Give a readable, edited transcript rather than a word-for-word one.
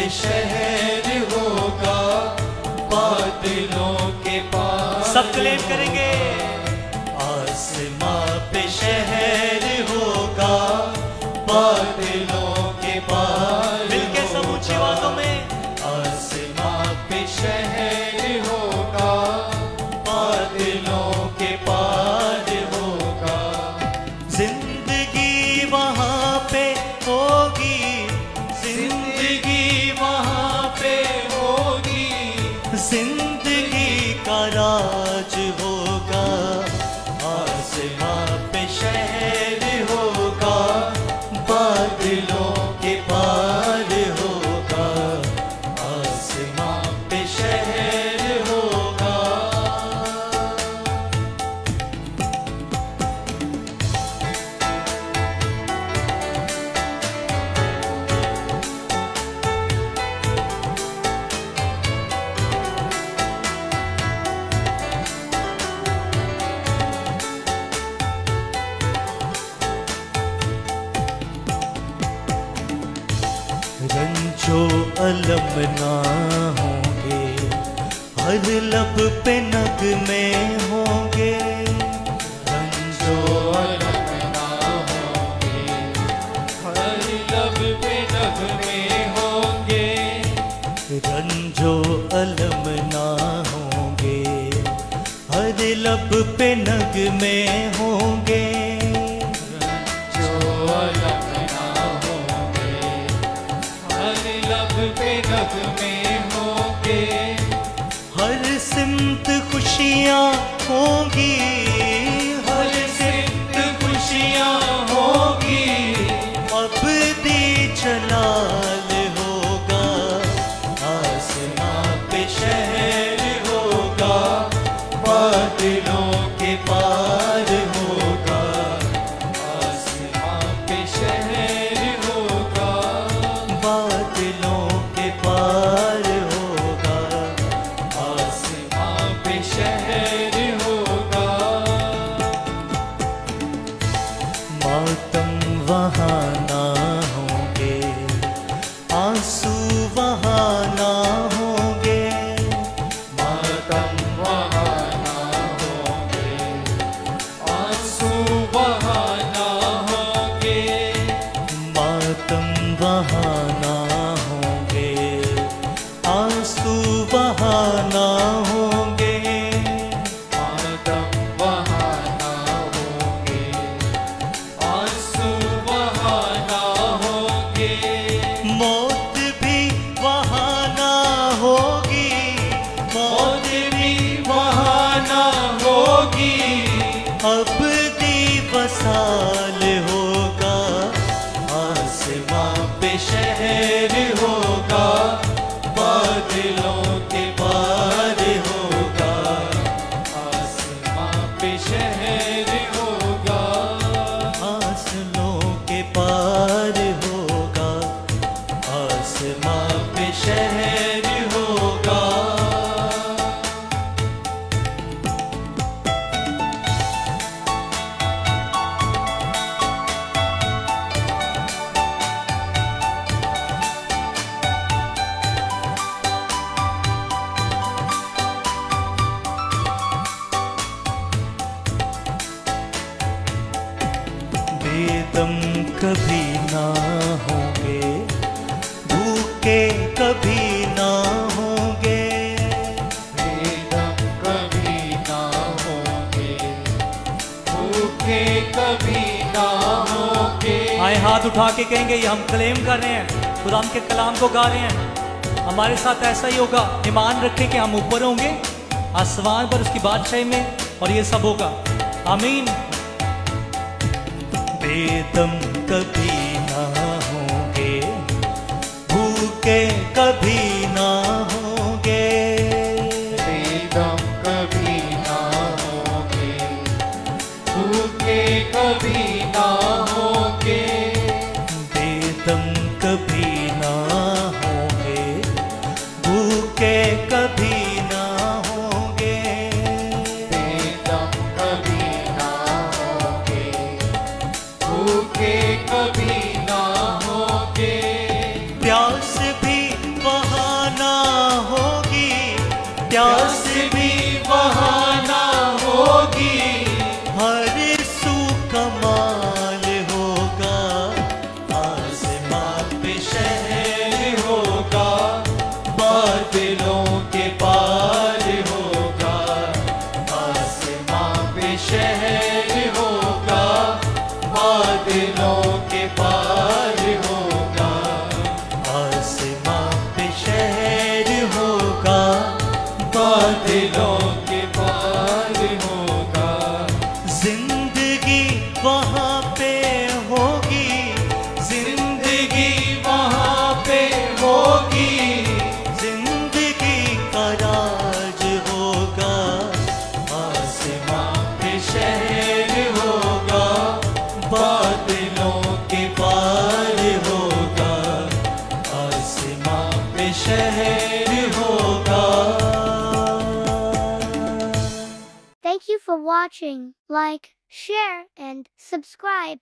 पे शहर होगा बादलों के पार। सब क्लेम करेंगे। आसमां पे शहर होगा बादलों के पार। मिलके सब ऊंची आवाजों में। आसमां पे शहर होगा बादलों के पार होगा। जिंदगी वहां पे होगी, जिंदगी वहां पे होगी, जिंदगी का राज होगा। आसमां पे शहर होगा बादलों के पार होगा। आसमां पे शहर होगा। रंजो अलम ना होंगे, हर लब पे नग में होंगे। रंजो अलम ना होंगे, हर लब पे नग में होंगे। रंजो अलम ना होंगे, हर लब पे नग में होंगे। जो अलम ना होंगे, हर लब पे नग में होंगे। हर सिमत खुशियाँ होंगी, हर सिमत खुशियाँ होंगी। अबदी जलाल होगा। आसमां पे शहर होगा बादलों के पार होगा। आसमां पे शहर होगा बादलों के पार होगा। आसमां पे शहर होगा। मातम वहाँ ना होंगे, आंसू वहाँ ना होंगे। मातम वहाँ ना होंगे, आंसू वहाँ ना होंगे। मातम वहाँ ना होंगे, आंसू वहाँ ना होंगे। मातम वहाँ ना होंगे, आंसू वहाँ ना होंगे। मौत भी वहाँ ना होगी, मौत भी वहाँ ना होगी। अबदी वसाल होगा। आसमां पे शहर होगा बादलों के पार होगा। आसमां पे शहर होगा। आसलों के पार होगा। आसमां पे शहर होगा। बेदम कभी ना होंगे, भूखे कभी ना होंगे। बेदम कभी ना होंगे, भूखे कभी ना होंगे। आए हाथ उठा के कहेंगे ये हम क्लेम कर रहे हैं, खुदा के कलाम को गा रहे हैं। हमारे साथ ऐसा ही होगा। ईमान रखें कि हम ऊपर होंगे आसमान पर उसकी बादशाही में, और ये सब होगा। आमीन। बेदम कभी ना होंगे, भूखे कभी ना होंगे। बेदम कभी ना होंगे, भूखे कभी ना होंगे। बेदम कभी ना होंगे, भूखे कभी ना होंगे। बेदम कभी ना होंगे, भूखे कभी ना होंगे। प्यास भी शहर होगा। Thank you for watching. Like, share, and subscribe.